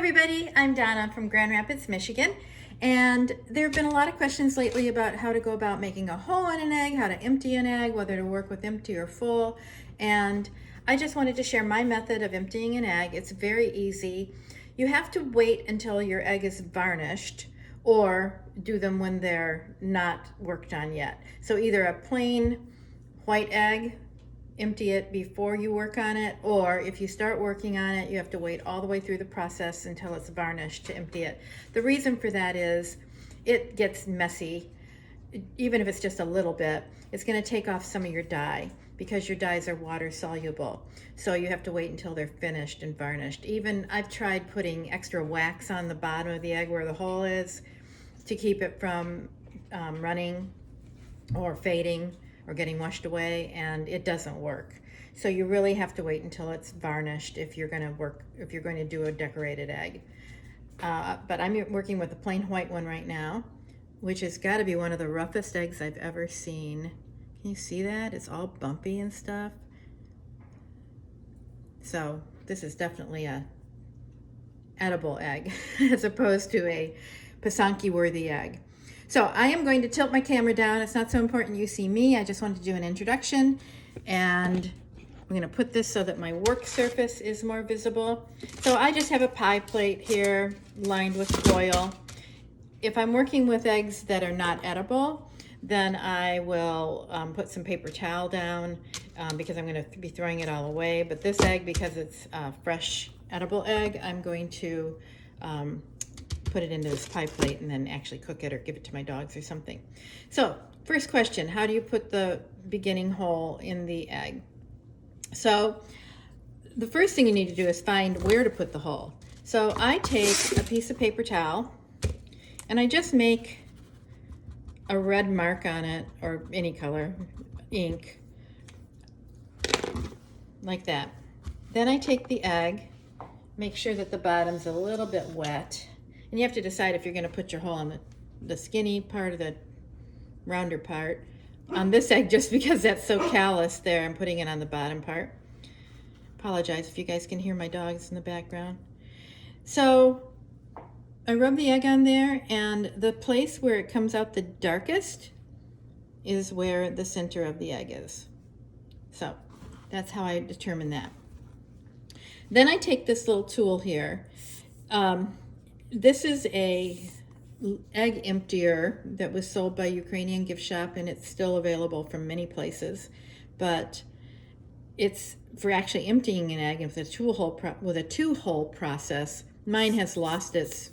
everybody, I'm Donna from Grand Rapids, Michigan, and there have been a lot of questions lately about how to go about making a hole in an egg, how to empty an egg, whether to work with empty or full, and I just wanted to share my method of emptying an egg. It's very easy. You have to wait until your egg is varnished or do them when they're not worked on yet. So either a plain white egg, empty it before you work on it, or if you start working on it, you have to wait all the way through the process until it's varnished to empty it. The reason for that is it gets messy. Even if it's just a little bit, it's going to take off some of your dye because your dyes are water soluble. So you have to wait until they're finished and varnished. Even I've tried putting extra wax on the bottom of the egg where the hole is to keep it from running or fading or getting washed away, and it doesn't work. So you really have to wait until it's varnished if you're going to do a decorated egg. But I'm working with a plain white one right now, which has got to be one of the roughest eggs I've ever seen. Can you see that? It's all bumpy and stuff. So this is definitely a edible egg as opposed to a Pysanky worthy egg. So I am going to tilt my camera down. It's not so important you see me. I just wanted to do an introduction, and I'm going to put this so that my work surface is more visible. So I just have a pie plate here lined with foil. If I'm working with eggs that are not edible, then I will put some paper towel down because I'm going to be throwing it all away. But this egg, because it's a fresh edible egg, I'm going to put it into this pie plate and then actually cook it or give it to my dogs or something. So first question, how do you put the beginning hole in the egg? So the first thing you need to do is find where to put the hole. So I take a piece of paper towel and I just make a red mark on it, or any color ink, like that. Then I take the egg, make sure that the bottom's a little bit wet. And you have to decide if you're going to put your hole on the skinny part or the rounder part. On this egg, just because that's so callous there, I'm putting it on the bottom part. Apologize if you guys can hear my dogs in the background. So I rub the egg on there, and the place where it comes out the darkest is where the center of the egg is. So that's how I determine that. Then I take this little tool here. This is a egg emptier that was sold by Ukrainian gift shop, and it's still available from many places, but it's for actually emptying an egg with a two-hole process. Mine has lost its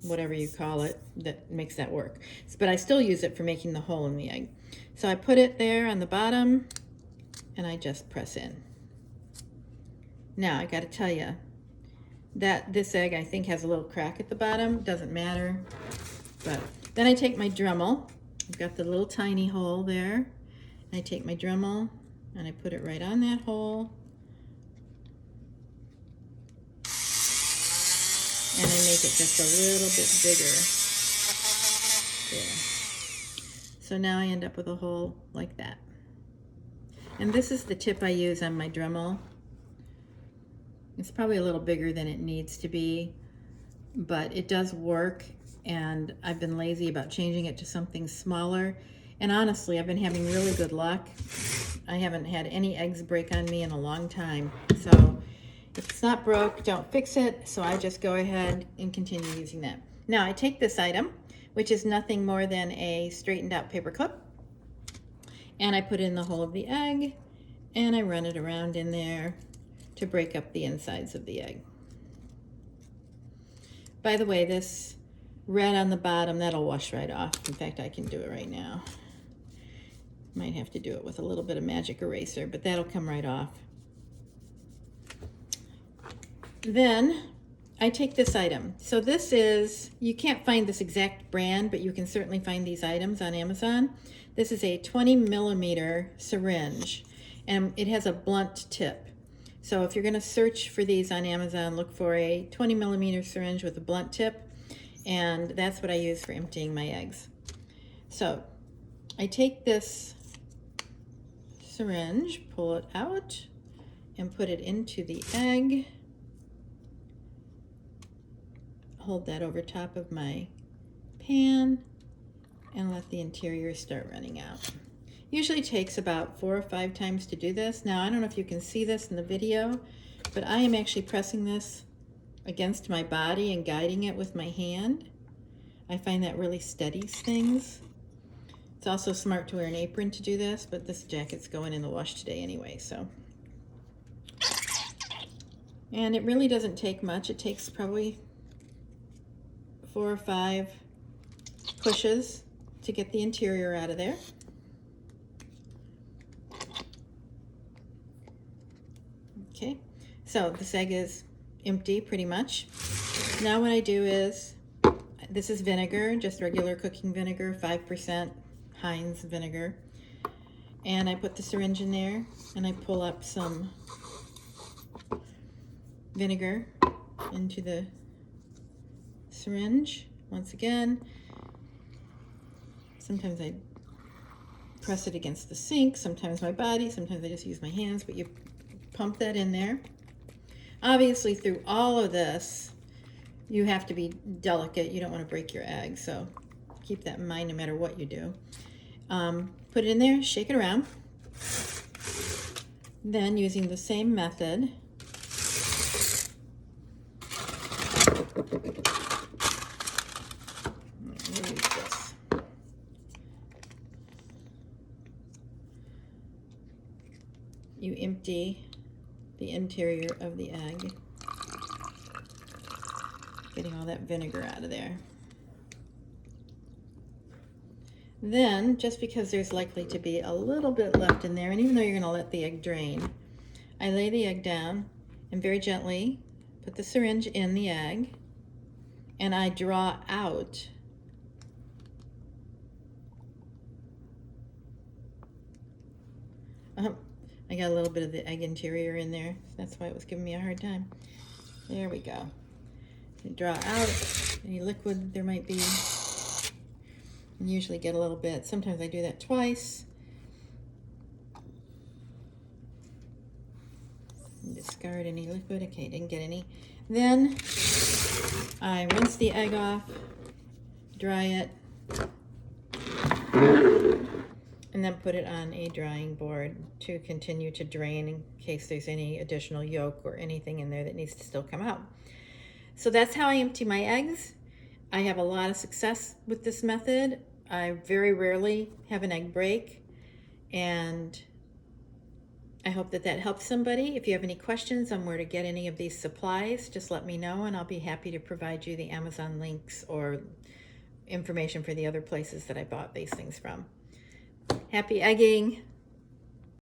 whatever you call it that makes that work, but I still use it for making the hole in the egg. So I put it there on the bottom and I just press in. Now I got to tell you that this egg I think has a little crack at the bottom. Doesn't matter. But then I take my Dremel. I've got the little tiny hole there. And I take my Dremel and I put it right on that hole. And I make it just a little bit bigger. There. So now I end up with a hole like that. And this is the tip I use on my Dremel. It's probably a little bigger than it needs to be, but it does work, and I've been lazy about changing it to something smaller. And honestly, I've been having really good luck. I haven't had any eggs break on me in a long time. So if it's not broke, don't fix it. So I just go ahead and continue using that. Now I take this item, which is nothing more than a straightened out paper clip, and I put it in the hole of the egg, and I run it around in there to break up the insides of the egg. By the way, this red on the bottom, that'll wash right off. In fact, I can do it right now. Might have to do it with a little bit of magic eraser, but that'll come right off. Then I take this item. So this is, you can't find this exact brand, but you can certainly find these items on Amazon. This is a 20 millimeter syringe, and it has a blunt tip. So if you're going to search for these on Amazon, look for a 20 millimeter syringe with a blunt tip, and that's what I use for emptying my eggs. So I take this syringe, pull it out, and put it into the egg. hold that over top of my pan and let the interior start running out. Usually takes about 4 or 5 times to do this. Now, I don't know if you can see this in the video, but I am actually pressing this against my body and guiding it with my hand. I find that really steadies things. It's also smart to wear an apron to do this, but this jacket's going in the wash today anyway, so. And it really doesn't take much. It takes probably 4 or 5 pushes to get the interior out of there. Okay, so this egg is empty pretty much. Now what I do is, this is vinegar, just regular cooking vinegar, 5% Heinz vinegar. And I put the syringe in there and I pull up some vinegar into the syringe. Once again, sometimes I press it against the sink, sometimes my body, sometimes I just use my hands, but you pump that in there. Obviously, through all of this, you have to be delicate. You don't want to break your egg, so keep that in mind no matter what you do. Put it in there, shake it around. Then, using the same method, you empty the interior of the egg, getting all that vinegar out of there. Then, just because there's likely to be a little bit left in there, and even though you're going to let the egg drain, I lay the egg down and very gently put the syringe in the egg, and I draw out I got a little bit of the egg interior in there. That's why it was giving me a hard time. There we go. You draw out any liquid there might be. And usually get a little bit. Sometimes I do that twice. And discard any liquid. Okay, didn't get any. Then I rinse the egg off, dry it, and then put it on a drying board to continue to drain in case there's any additional yolk or anything in there that needs to still come out. So that's how I empty my eggs. I have a lot of success with this method. I very rarely have an egg break, and I hope that that helps somebody. If you have any questions on where to get any of these supplies, just let me know and I'll be happy to provide you the Amazon links or information for the other places that I bought these things from. Happy egging!